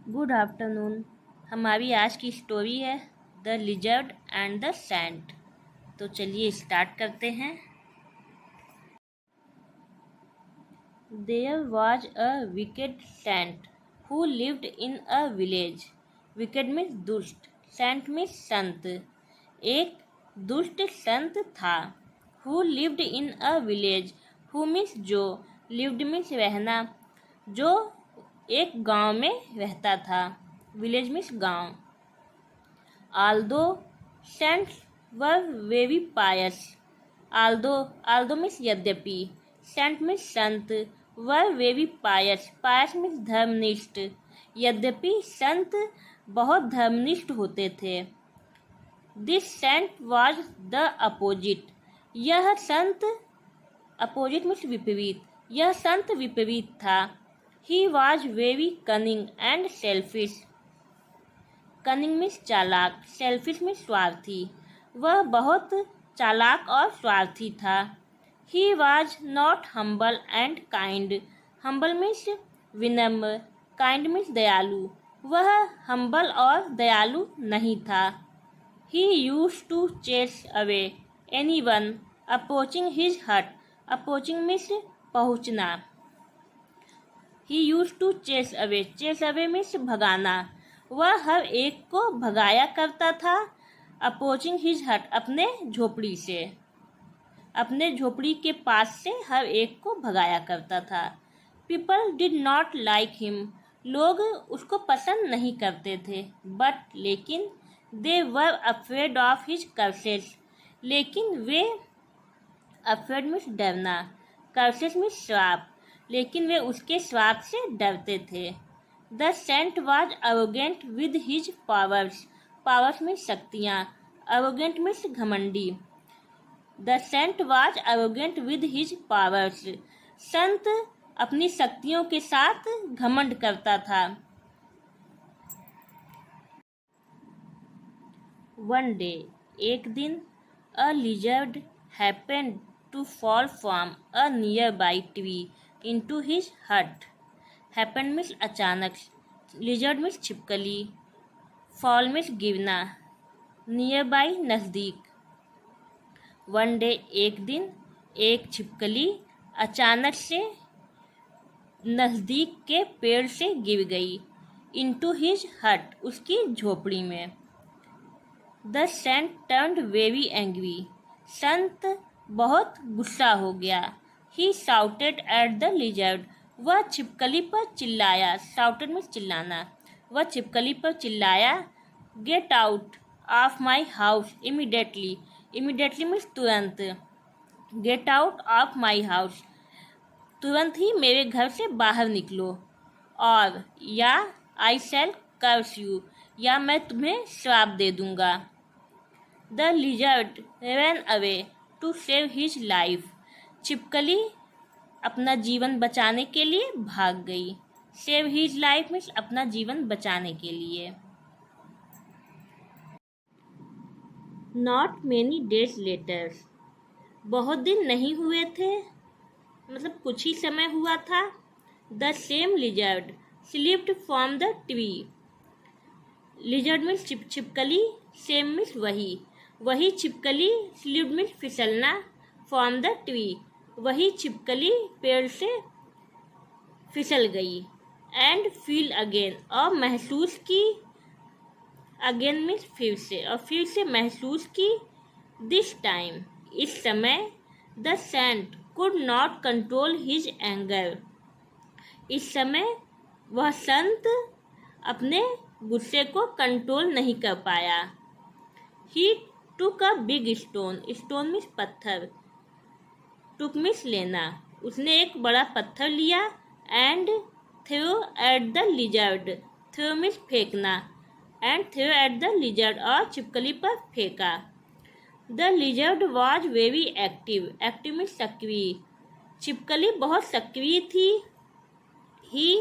Good afternoon. हमारी आज की स्टोरी है the lizard and the saint. तो चलिए स्टार्ट करते हैं। There was a wicked saint who lived in a village. Wicked means दुष्ट, सैंट मीन्स संत। एक दुष्ट संत था। Who lived in a village, who means जो, लिव्ड मीन्स रहना, जो एक गांव में रहता था। विलेज मीन्स गांव। Although saints were very pious. Although means यद्यपि, सेंट मीन्स संत, were very Payas, Payas means धर्मनिष्ठ। यद्यपि संत बहुत धर्मनिष्ठ होते थे। This saint was the opposite. यह संत, अपोजिट मीन्स विपरीत, यह संत विपरीत था। He was very cunning and selfish. Cunning means चालाक, सेल्फिश मीन्स स्वार्थी। वह बहुत चालाक और स्वार्थी था। He was not humble and kind. Humble means विनम्र, काइंड मीन्स दयालु। वह हम्बल और दयालु नहीं था। He used to chase away anyone approaching his hut. Approaching means पहुंचना। He used to chase away means भगाना। वह हर एक को भगाया करता था। अप्रोचिंग हिज हट, अपने झोपड़ी से, अपने झोपड़ी के पास से हर एक को भगाया करता था। People did not like him. लोग उसको पसंद नहीं करते थे। बट लेकिन they were afraid of his curses. लेकिन वे, अफ्रेड मीन्स डरना, कर्सेस मीन्स श्राप, लेकिन वे उसके श्राप से डरते थे। The saint was arrogant with his powers. Powers means शक्तियाँ, अरोगेंट मीन्स घमंडी। The saint was arrogant with his powers. संत अपनी शक्तियों के साथ घमंड करता था। वन डे, एक दिन, a lizard happened to fall from a nearby tree into his hut. Happened means अचानक, लिजर्ड मीन्स छिपकली, फॉल मीन्स गिरना, नियर बाई नज़दीक। वन डे, एक दिन, एक छिपकली अचानक से नज़दीक के पेड़ से गिर गई। इनटू हिज हट, उसकी झोपड़ी में। The saint turned very angry. संत बहुत गुस्सा हो गया। He shouted at the lizard. वह छिपकली पर चिल्लाया। शाउटेड मीन्स चिल्लाना। वह छिपकली पर चिल्लाया, get out of my house immediately. Immediately means तुरंत। Get out of my house, तुरंत ही मेरे घर से बाहर निकलो। और या आई शैल कर्स यू, या मैं तुम्हें श्राप दे दूंगा। The lizard ran away to save his life. छिपकली अपना जीवन बचाने के लिए भाग गई। सेव हिज लाइफ मीन्स अपना जीवन बचाने के लिए। नॉट मेनी डेज लेटर, बहुत दिन नहीं हुए थे, मतलब कुछ ही समय हुआ था। The same lizard slipped from the tree. Lizard means छिपकली, सेम मीन्स वही छिपकली, स्लिप्ड मीन्स फिसलना, फ्रॉम द ट्री, वही छिपकली पेड़ से फिसल गई। एंड फील अगेन, और महसूस की, अगेन मीन्स फिर से, और फिर से महसूस की। दिस टाइम, इस समय, the saint could not control his anger. इस समय वह संत अपने गुस्से को कंट्रोल नहीं कर पाया। He took a big stone, stone means पत्थर, टुक मीन्स लेना, उसने एक बड़ा पत्थर लिया। And throw at the lizard, throw means फेंकना, and throw at the lizard, और छिपकली पर फेंका। The lizard was very active, active means सक्रिय, छिपकली बहुत सक्रिय थी। He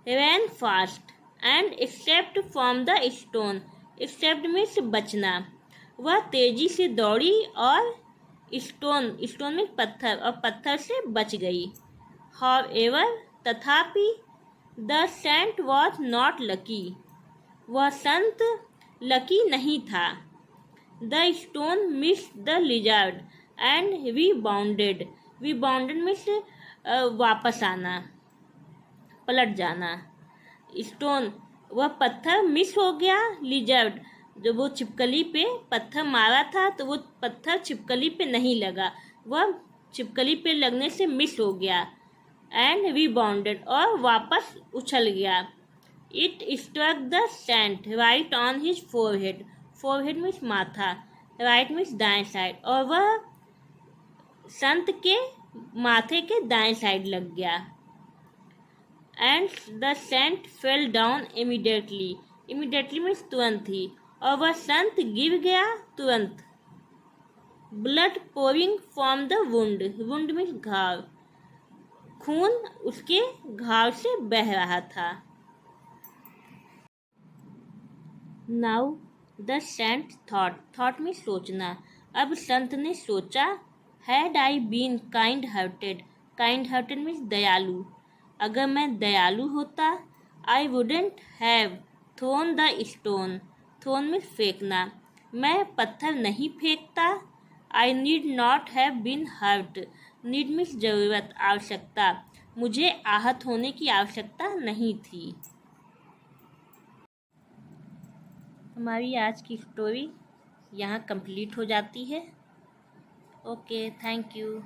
ran fast and except from the stone, except means बचना, वह तेजी से दौड़ी और स्टोन, स्टोन मीन्स पत्थर, और पत्थर से बच गई। हाउएवर, तथापि, the saint was not lucky, वह संत लकी नहीं था। The stone miss the lizard and rebounded, rebounded means वापस आना, पलट जाना। स्टोन वह पत्थर मिस हो गया, लिजर्ड जो वो छिपकली पे पत्थर मारा था तो वो पत्थर छिपकली पे नहीं लगा, वह छिपकली पे लगने से मिस हो गया। एंड रीबाउंडेड और वापस उछल गया। It struck the saint right on his forehead, forehead means माथा, राइट मीन्स दाएं साइड, और वह संत के माथे के दाएं साइड लग गया। And the saint fell down immediately, immediately means तुरंत ही, और वह संत गिर गया तुरंत। Blood pouring from the wound, wound means घाव, खून उसके घाव से बह रहा था। Now the saint thought, thought में सोचना, अब संत ने सोचा। Had I been kind hearted, kind hearted means दयालु, अगर मैं दयालु होता, I wouldn't have thrown the stone, thrown means फेंकना, मैं पत्थर नहीं फेंकता। I need not have been hurt, need means जरूरत, आवश्यकता, मुझे आहत होने की आवश्यकता नहीं थी। हमारी आज की स्टोरी यहाँ कंप्लीट हो जाती है। Okay, thank you.